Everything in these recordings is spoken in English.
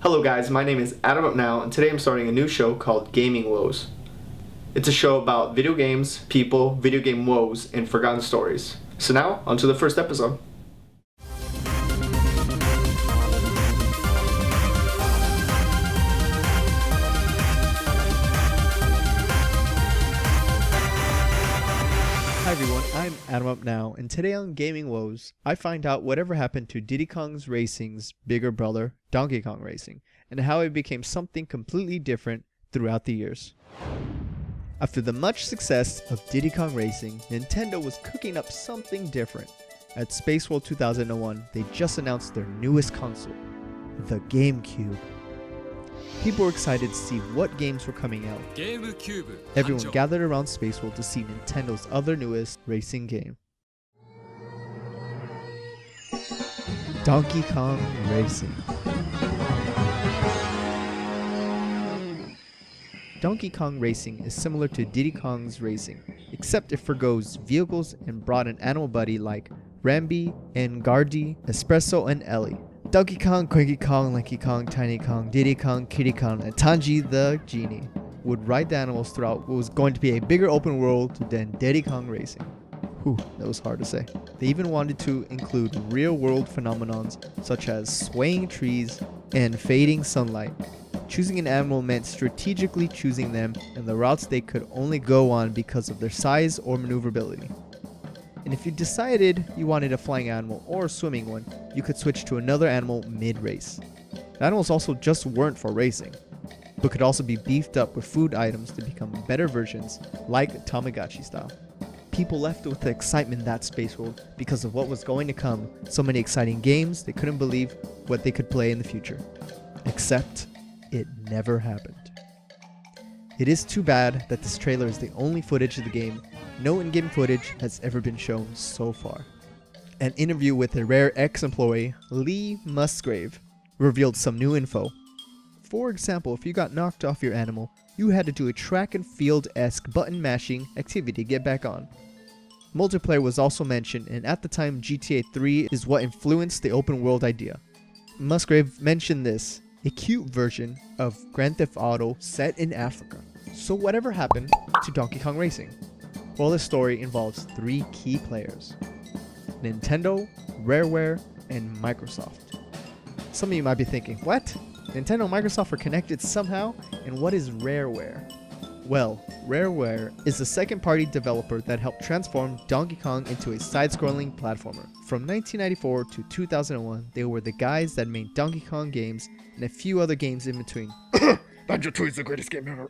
Hello guys, my name is Adam Up Now, and today I'm starting a new show called Gaming Woes. It's a show about video games, people, video game woes, and forgotten stories. So now, on to the first episode. Hi everyone, I'm Adam Up Now, and today on Gaming Woes, I find out whatever happened to Diddy Kong Racing's bigger brother, Donkey Kong Racing, and how it became something completely different throughout the years. After the much success of Diddy Kong Racing, Nintendo was cooking up something different. At Space World 2001, they just announced their newest console, the GameCube. People were excited to see what games were coming out. Everyone gathered around Space World to see Nintendo's other newest racing game, Donkey Kong Racing. Donkey Kong Racing is similar to Diddy Kong's Racing, except it forgoes vehicles and brought an animal buddy like Rambi and Gardy, Espresso, and Ellie. Donkey Kong, Quinky Kong, Lanky Kong, Tiny Kong, Diddy Kong, Kitty Kong, and Tanji the Genie would ride the animals throughout what was going to be a bigger open world than Diddy Kong Racing. Whew, that was hard to say. They even wanted to include real-world phenomenons such as swaying trees and fading sunlight. Choosing an animal meant strategically choosing them and the routes they could only go on because of their size or maneuverability. And if you decided you wanted a flying animal or a swimming one, you could switch to another animal mid-race. The animals also just weren't for racing, but could also be beefed up with food items to become better versions, like Tamagotchi style. People left with the excitement that Space World because of what was going to come, so many exciting games they couldn't believe what they could play in the future. Except, it never happened. It is too bad that this trailer is the only footage of the game. No in-game footage has ever been shown so far. An interview with a Rare ex-employee, Lee Musgrave, revealed some new info. For example, if you got knocked off your animal, you had to do a track and field-esque button mashing activity to get back on. Multiplayer was also mentioned, and at the time GTA 3 is what influenced the open world idea. Musgrave mentioned this, a cute version of Grand Theft Auto set in Africa. So whatever happened to Donkey Kong Racing? Well, this story involves three key players: Nintendo, Rareware, and Microsoft. Some of you might be thinking, what? Nintendo and Microsoft are connected somehow? And what is Rareware? Well, Rareware is a second-party developer that helped transform Donkey Kong into a side-scrolling platformer. From 1994 to 2001, they were the guys that made Donkey Kong games and a few other games in between. Banjo-Tooie is the greatest game ever.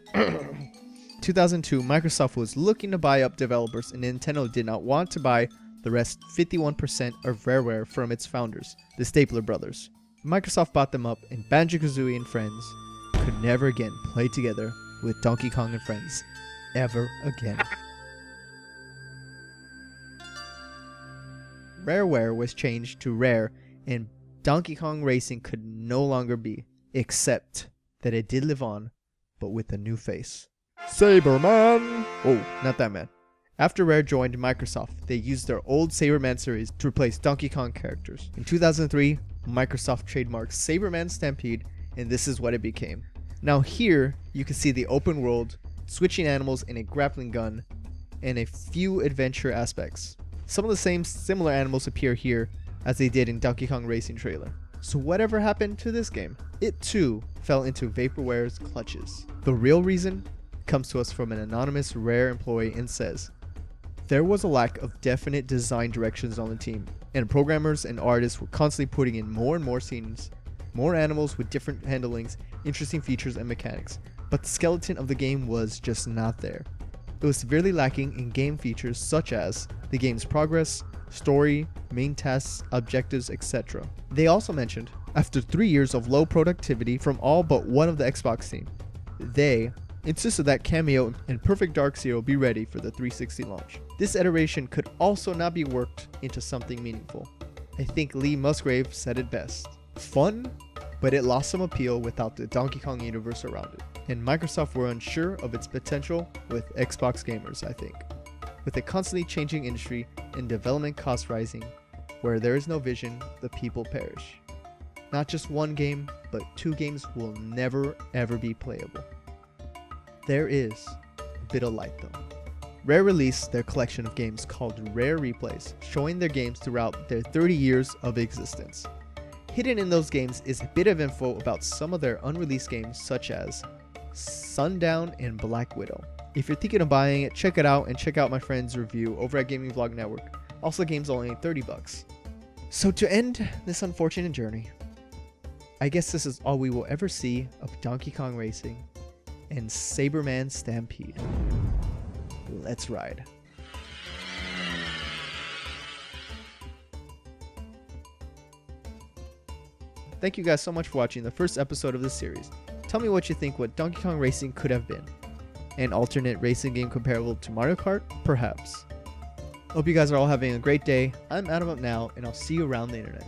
2002, Microsoft was looking to buy up developers, and Nintendo did not want to buy the rest 51% of Rareware from its founders, the Stapler brothers. Microsoft bought them up, and Banjo-Kazooie and friends could never again play together with Donkey Kong and friends. Ever again. Rareware was changed to Rare, and Donkey Kong Racing could no longer be, except that it did live on, but with a new face. Saberman! Oh, not that man. After Rare joined Microsoft, they used their old Saberman series to replace Donkey Kong characters. In 2003, Microsoft trademarked Saberman Stampede, and this is what it became. Now here, you can see the open world, switching animals in a grappling gun, and a few adventure aspects. Some of the same similar animals appear here as they did in Donkey Kong Racing trailer. So whatever happened to this game? It too fell into Vaporware's clutches. The real reason comes to us from an anonymous Rare employee and says, there was a lack of definite design directions on the team, and programmers and artists were constantly putting in more and more scenes, more animals with different handlings, interesting features and mechanics, but the skeleton of the game was just not there. It was severely lacking in game features such as the game's progress, story, main tasks, objectives, etc. They also mentioned, after 3 years of low productivity from all but one of the Xbox team, they insisted that Cameo and Perfect Dark Zero be ready for the 360 launch. This iteration could also not be worked into something meaningful. I think Lee Musgrave said it best. Fun, but it lost some appeal without the Donkey Kong universe around it. And Microsoft were unsure of its potential with Xbox gamers, I think. With a constantly changing industry and development costs rising, where there is no vision, the people perish. Not just one game, but 2 games will never ever be playable. There is a bit of light though. Rare released their collection of games called Rare Replays, showing their games throughout their 30 years of existence. Hidden in those games is a bit of info about some of their unreleased games such as Sundown and Black Widow. If you're thinking of buying it, check it out and check out my friend's review over at Gaming Vlog Network. Also, game's only 30 bucks. So to end this unfortunate journey, I guess this is all we will ever see of Donkey Kong Racing and Saberman Stampede. Let's ride. Thank you guys so much for watching the first episode of this series. Tell me what you think what Donkey Kong Racing could have been. An alternate racing game comparable to Mario Kart? Perhaps. Hope you guys are all having a great day. I'm Adam Up Now, and I'll see you around the internet.